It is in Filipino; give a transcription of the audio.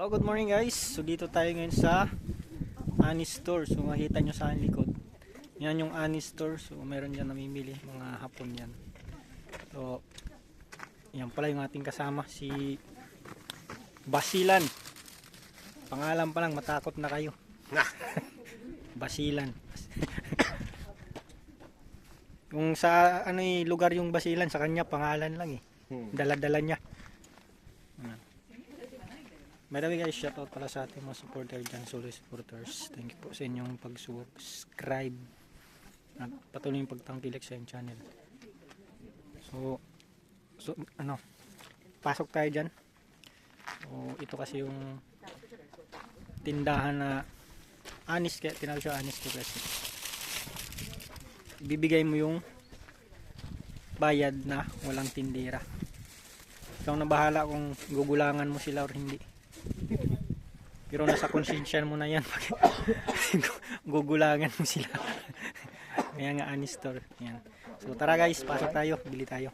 Hello, good morning guys. So dito tayo ngayon sa Anis Store. So makita nyo sa aking likod. Yan yung Anis Store. So meron dyan namimili. Mga hapon yan. So yan pala yung ating kasama. Si Basilan. Pangalan pa lang matakot na kayo. Basilan. Yung sa lugar yung Basilan, sa kanya pangalan lang eh. Dala-dala niya. By the way guys, shoutout pala sa ating mga supporter dyan, solo supporters. Thank you po sa inyong pag-subscribe at patuloy yung pagtangkilik sa yung channel. So pasok tayo dyan. So ito kasi yung tindahan na Anis, kaya tinawag siya Anis ko kasi ibibigay mo yung bayad na walang tindera. Ikaw na bahala kung gugulangan mo sila or hindi. Pero nasa konsensya mo na yan pag gugulangan mo sila. Kaya nga Anis Store yan. So tara guys, pasok tayo, bili tayo.